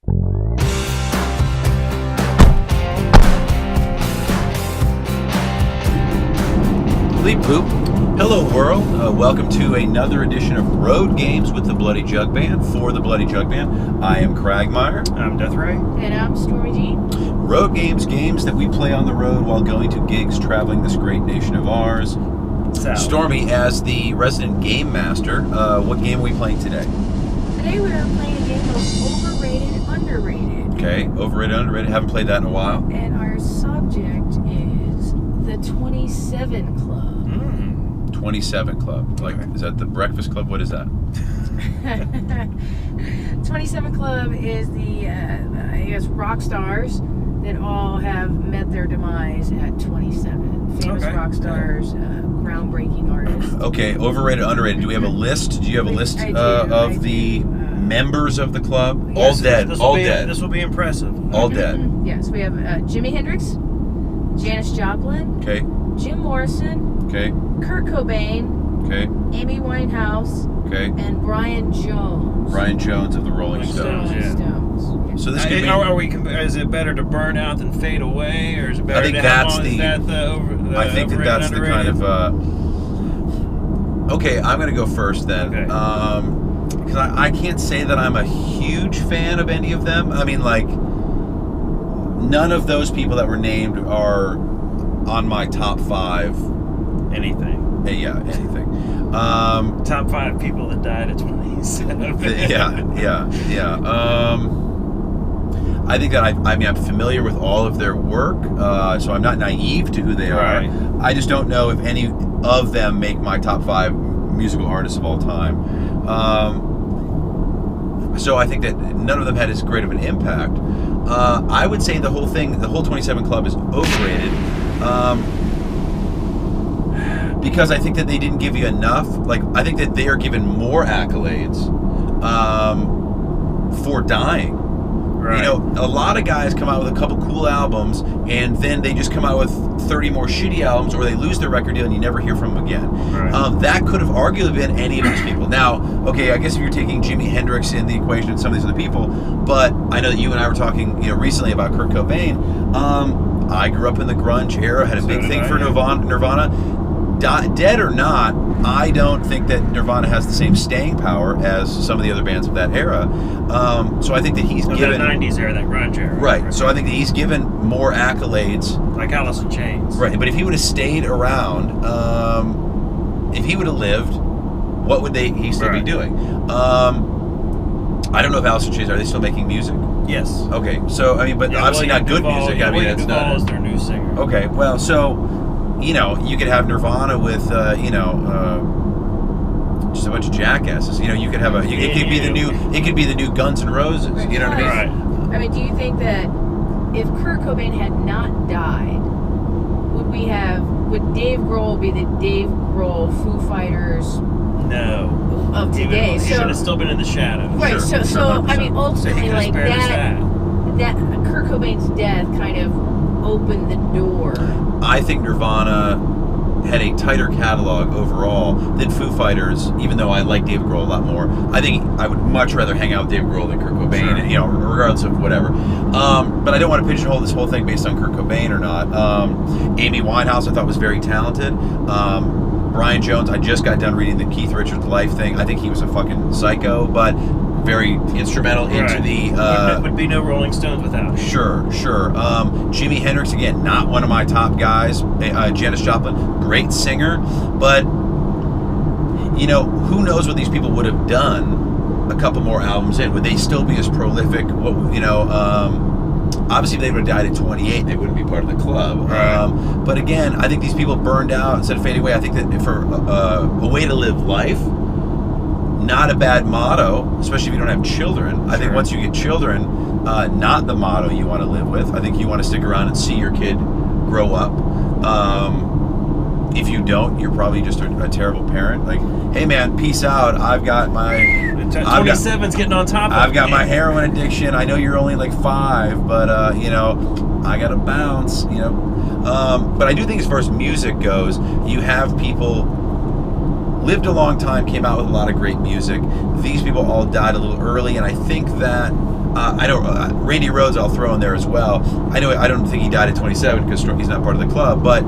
Bleep poop. Hello world, welcome to another edition of Road Games with the Bloody Jug Band. For the Bloody Jug Band, I am Cragmire. I'm DeathRay. And I'm Stormy Jean. Road games, games that we play on the road while going to gigs traveling this great nation of ours. So. Stormy, as the resident game master, what game are we playing today? Today we are playing a game of Overrated, Underrated. Okay, Overrated, Underrated. Haven't played that in a while. And our subject is the 27 Club. 27 Club. Like, is that the Breakfast Club? What is that? 27 Club is the, I guess, rock stars that all have met their demise at 27. Famous rock stars, groundbreaking artists. Okay, overrated, underrated. Do we have a list? Do you have a list of the members of the club? All dead. All dead. This will be impressive. All dead. Yes, we have Jimi Hendrix, Janis Joplin, Okay. Jim Morrison, Okay. Kurt Cobain, Okay. Amy Winehouse, Okay. and Brian Jones. Brian Jones of the Rolling Stones. Stones. Rolling Yeah. Stones. So this could be. Is it better to burn out than fade away, or is it better? I think to that's have the. is that the I think that that's the kind of. Okay, I'm gonna go first then. Okay. Because I can't say that I'm a huge fan of any of them. I mean, like, none of those people that were named are on my top 5. anything. Yeah, anything. Top 5 people that died at 27. Yeah. I think that I'm familiar with all of their work, so I'm not naive to who they are. I just don't know if any of them make my top 5 musical artists of all time. So I think that none of them had as great of an impact. I would say the whole 27 Club is overrated. Because I think that they didn't give you enough. Like, I think that they are given more accolades for dying. Right. You know, a lot of guys come out with a couple cool albums, and then they just come out with 30 more shitty albums, or they lose their record deal and you never hear from them again. Right. That could have arguably been any of these people. Now, okay, I guess if you're taking Jimi Hendrix in the equation and some of these other people, but I know that you and I were talking, recently about Kurt Cobain. I grew up in the grunge era, had a big thing for Nirvana. Dead or not, I don't think that Nirvana has the same staying power as some of the other bands of that era. So I think that he's given... that 90s era, that grunge era. Right, so I think that he's given more accolades. Like Alice in Chains. Right, but if he would have stayed around, if he would have lived, what would he still be doing? I don't know if Alice in Chains, are they still making music? Yes. Okay, so, I mean, but obviously not good music. I mean, that's not... is their new singer. Okay, well, so... you could have Nirvana with, just a bunch of jackasses. You could have it could be the new Guns N' Roses. You know what I mean? Right. I mean, do you think that if Kurt Cobain had not died, would Dave Grohl be the Dave Grohl Foo Fighters No. of today? He should have still been in the shadows. Right. Sure, So I mean, ultimately, So like that Kurt Cobain's death kind of opened the door. I think Nirvana had a tighter catalog overall than Foo Fighters, even though I like Dave Grohl a lot more. I think I would much rather hang out with Dave Grohl than Kurt Cobain, Sure. regardless of whatever. But I don't want to pigeonhole this whole thing based on Kurt Cobain or not. Amy Winehouse I thought was very talented. Brian Jones, I just got done reading the Keith Richards life thing. I think he was a fucking psycho, but very instrumental into the... would be no Rolling Stones without him. Sure. Jimi Hendrix, again, not one of my top guys. Janis Joplin, great singer. But, who knows what these people would have done a couple more albums in? Would they still be as prolific? Obviously, if they would have died at 28, they wouldn't be part of the club. Right. But again, I think these people burned out instead of fading away. I think that for a way to live life, not a bad motto, especially if you don't have children. I think once you get children, not the motto you want to live with. I think you want to stick around and see your kid grow up. If you don't, you're probably just a terrible parent. Like, hey man, peace out. I've got my 27's getting on top of I've got me. my heroin addiction. I know you're only like 5, but I gotta bounce. But I do think as far as music goes, you have people lived a long time, came out with a lot of great music. These people all died a little early, and I think that I know Randy Rhoads I'll throw in there as well. I don't think he died at 27 because he's not part of the club, but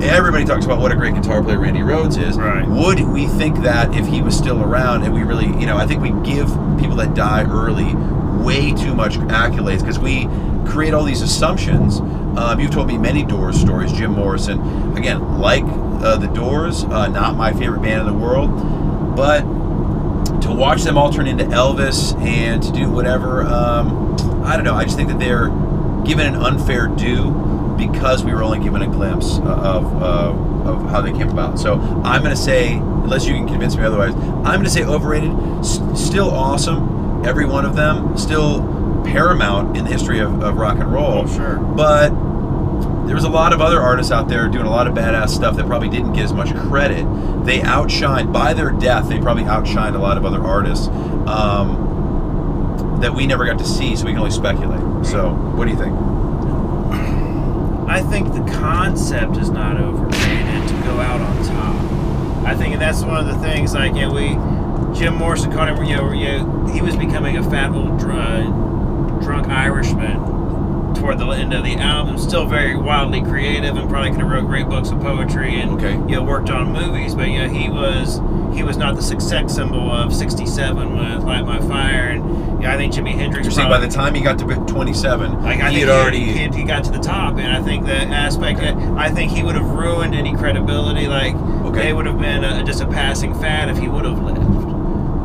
everybody talks about what a great guitar player Randy Rhoads is. Right. Would we think that if he was still around, and we really, I think we give people that die early way too much accolades because we create all these assumptions. You've told me many Doors stories. Jim Morrison, again, like the Doors, not my favorite band in the world, but to watch them all turn into Elvis and to do whatever, I don't know. I just think that they're given an unfair due because we were only given a glimpse of how they came about. So I'm going to say, unless you can convince me otherwise, I'm going to say Overrated. Still awesome, every one of them. Still paramount in the history of rock and roll. Oh, sure. But there's a lot of other artists out there doing a lot of badass stuff that probably didn't get as much credit. They outshined, by their death, they probably outshined a lot of other artists that we never got to see, so we can only speculate. So, what do you think? I think the concept is not overrated to go out on top. I think that's one of the things, like, Jim Morrison called him, he was becoming a fat old drunk Irishman toward the end of the album, still very wildly creative and probably could have wrote great books of poetry and worked on movies, but he was not the success symbol of '67 with Light My Fire, and I think Jimi Hendrix. You're saying by the time he got to 27, he got to the top, and I think that aspect, I think he would have ruined any credibility. They would have been just a passing fad if he would have lived.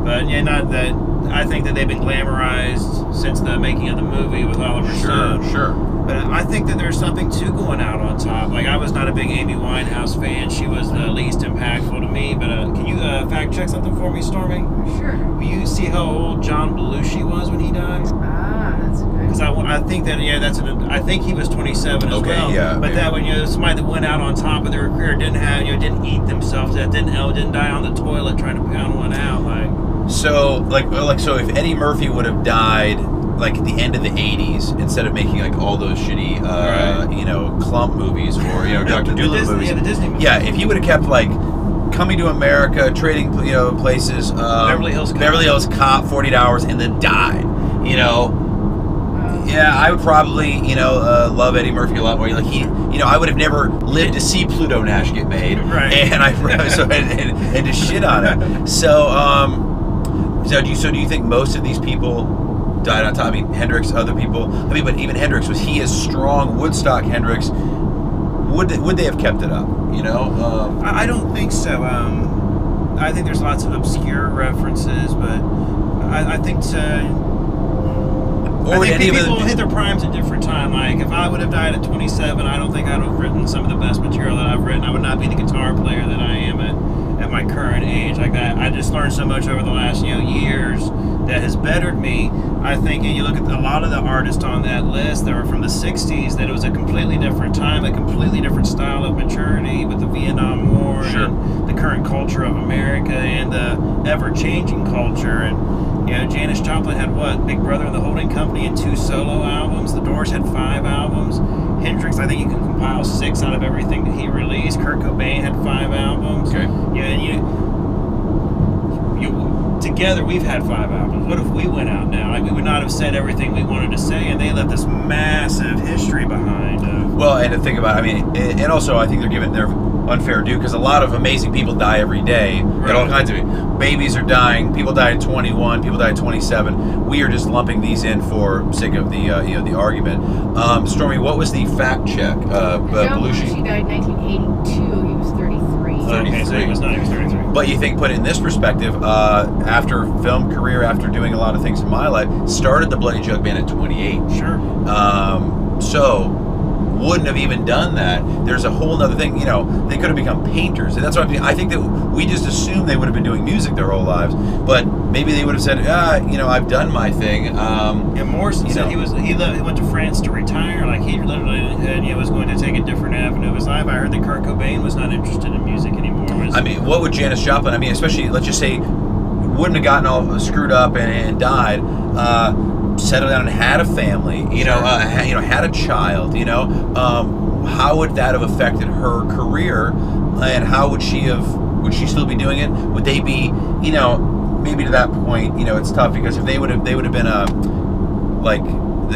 But not that. I think that they've been glamorized since the making of the movie with Oliver Stone. Sure. But I think that there's something to going out on top. I was not a big Amy Winehouse fan. She was the least impactful to me. But can you fact check something for me, Stormy? Sure. Will you see how old John Belushi was when he died? That's good. Because I think that I think he was 27 as well. Yeah. But that when somebody that went out on top of their career didn't eat themselves to death, didn't die on the toilet trying to pound one out So, so if Eddie Murphy would have died, at the end of the 80s, instead of making, all those shitty, Clump movies or, Dr. Dolittle movies. Yeah, the Disney movies. Yeah, if he would have kept, Coming to America, Trading, Places, Beverly Hills Cop, 48 Hours, and then died, Yeah, I would probably, love Eddie Murphy a lot more. I would have never lived to see Pluto Nash get made. Right. And and to shit on it. So do you think most of these people died on top? I mean, Hendrix, other people. But even Hendrix, was he as strong? Woodstock Hendrix, would they have kept it up? I don't think so. I think there's lots of obscure references, but I think people hit their primes at different time. If I would have died at 27, I don't think I'd have written some of the best material that I've written. I would not be the guitar player that I am at my current age. I just learned so much over the last years that has bettered me. I think, and you look at a lot of the artists on that list that were from the 60s, that it was a completely different time, a completely different style of maturity with the Vietnam War and the current culture of America and the ever-changing culture. And Janis Joplin had Big Brother and the Holding Company and 2 solo albums. The Doors had 5 albums. Hendrix, I think you can compile 6 out of everything that he released. Kurt Cobain had 5 albums. Okay. Together we've had 5 albums. What if we went out now? We would not have said everything we wanted to say, and they left this massive history behind. Well, and to think about, and also I think they're giving their unfair due because a lot of amazing people die every day. Right. And all kinds of babies are dying. People die at 21. People die at 27. We are just lumping these in for sake of the the argument. Stormy, what was the fact check? Belushi died in 1982. He was 33. Okay, so he was 33. But you think, put it in this perspective, after film career, after doing a lot of things in my life, started the Bloody Jug Band at 28. Sure. So wouldn't have even done that. There's a whole other thing. They could have become painters, and that's what I think that we just assumed they would have been doing music their whole lives. But maybe they would have said, I've done my thing. And Morrison said he went to France to retire. He literally was going to take a different avenue of his life. I heard that Kurt Cobain was not interested in music anymore. What would Janis Joplin? Especially, let's just say, wouldn't have gotten all screwed up and died. Settled down and had a family, had a child, how would that have affected her career, and how would she have, Would she still be doing it? Would they be, you know, maybe to that point, you know, it's tough because if they would have been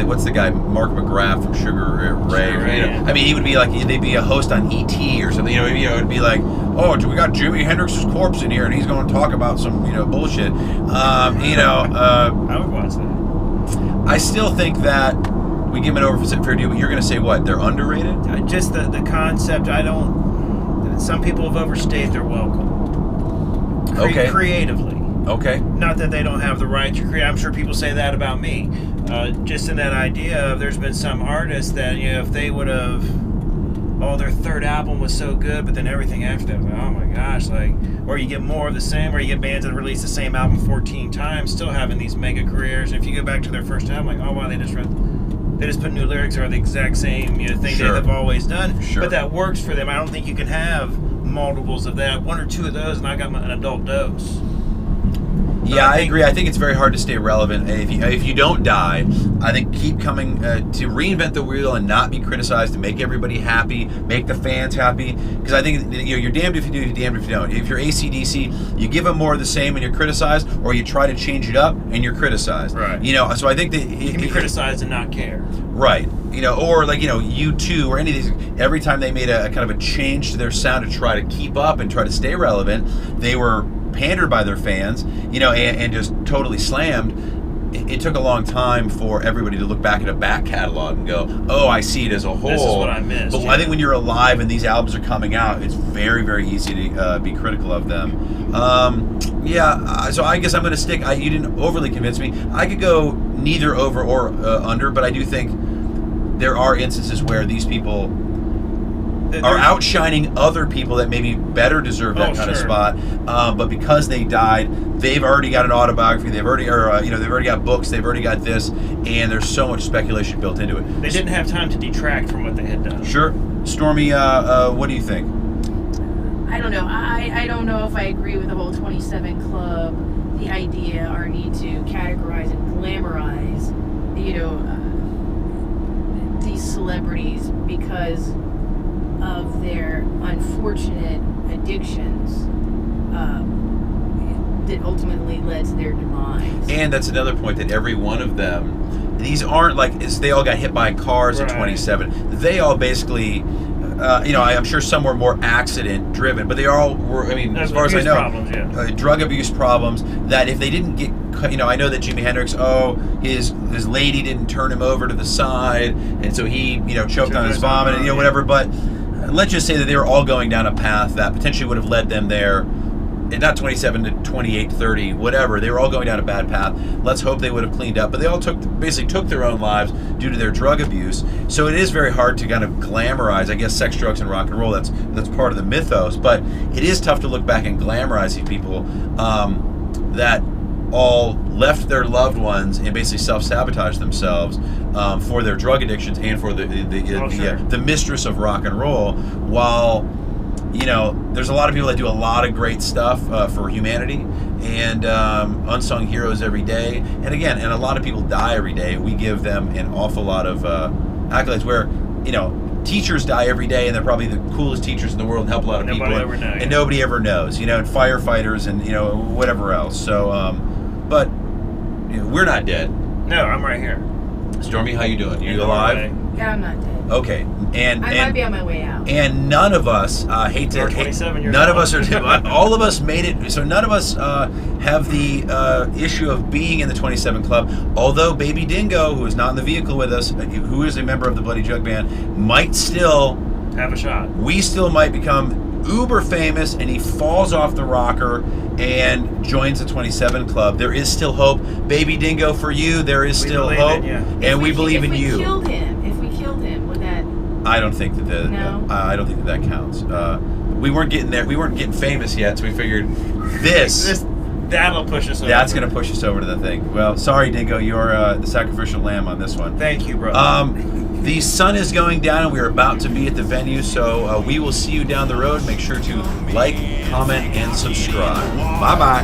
what's the guy, Mark McGrath from Sugar Ray? Sure, You know, yeah. I mean, he would be like, they'd be a host on ET or something. You know, it'd be like, oh, we got Jimi Hendrix's corpse in here, and he's going to talk about some, you know, bullshit. I would watch that. I still think that we give it over for fair due, but you're going to say what? They're underrated? Just the concept. Some people have overstayed their welcome. Okay. Creatively. Okay. Not that they don't have the right to create. I'm sure people say that about me. Just in that idea of there's been some artists that, you know, if they would have, their third album was so good, but then everything after that, oh my gosh, like, or you get more of the same, or you get bands that release the same album 14 times, still having these mega careers. And if you go back to their first album, like, oh wow, they just put new lyrics or the exact same, you know, thing Sure. they've always done. Sure. But that works for them. I don't think you can have multiples of that. One or two of those, and I got an adult dose. Yeah, I agree. I think it's very hard to stay relevant. If you don't die, I think keep coming to reinvent the wheel and not be criticized, to make everybody happy, make the fans happy. Because I think, you know, you're damned if you do, you're damned if you don't. If you're AC/DC, you give them more of the same and you're criticized, or you try to change it up and you're criticized. Right. You know, so I think that You can be criticized and not care. Right. You know, or like, you know, U2 or any of these, every time they made a kind of a change to their sound to try to keep up and try to stay relevant, they were pandered by their fans, you know, and just totally slammed. It took a long time for everybody to look back at a back catalog and go, oh, I see it as a whole. This is what I missed. But I think when you're alive and these albums are coming out, it's very, very easy to be critical of them. So I guess I'm going to stick. You didn't overly convince me. I could go neither over or under, but I do think there are instances where these people are outshining other people that maybe better deserve that kind of spot, but because they died, they've already got an autobiography. They've already got books. They've already got this, and there's so much speculation built into it. They didn't have time to detract from what they had done. Sure, Stormy. What do you think? I don't know. I don't know if I agree with the whole 27 Club, the idea or need to categorize and glamorize, you know, these celebrities because of their unfortunate addictions that ultimately led to their demise. And that's another point, that every one of them, these aren't like they all got hit by cars in 27. They all basically, you know, I'm sure some were more accident driven, but they all were, I mean, as far as I know, problems, drug abuse problems, that if they didn't get, you know, I know that Jimi Hendrix, his lady didn't turn him over to the side, and so he, you know, choked on his vomit, and, you know, whatever, but let's just say that they were all going down a path that potentially would have led them there, and not 27 to 28, 30, whatever. They were all going down a bad path. Let's hope they would have cleaned up. But they all basically took their own lives due to their drug abuse. So it is very hard to kind of glamorize, I guess, sex, drugs, and rock and roll. That's part of the mythos. But it is tough to look back and glamorize these people that all left their loved ones and basically self-sabotage themselves for their drug addictions and for the mistress of rock and roll, while, you know, there's a lot of people that do a lot of great stuff for humanity, and unsung heroes every day. And again, and a lot of people die every day. We give them an awful lot of accolades, where, you know, teachers die every day, and they're probably the coolest teachers in the world and help a lot of people. And nobody ever knows, you know, and firefighters and, you know, whatever else. So, but you know, we're not dead. No, I'm right here. Stormy, how you doing? You alive? Yeah, I'm not dead. Okay, and I might be on my way out. And none of us hate to. You're 27 years none old. of us are. All of us made it. So none of us have the issue of being in the 27 Club. Although Baby Dingo, who is not in the vehicle with us, who is a member of the Bloody Jug Band, might still have a shot. We still might become uber famous, and he falls off the rocker and joins the 27 Club. There is still hope. Baby Dingo, for you, there is still hope. And we believe in you. If we killed him, would that... I don't think that I don't think that counts. We weren't getting there. We weren't getting famous yet, so we figured that'll push us over. That's going to push us over to the thing. Well, sorry, Dingo, you're the sacrificial lamb on this one. Thank you, brother. The sun is going down, and we are about to be at the venue, so we will see you down the road. Make sure to like, comment, and subscribe. Bye-bye.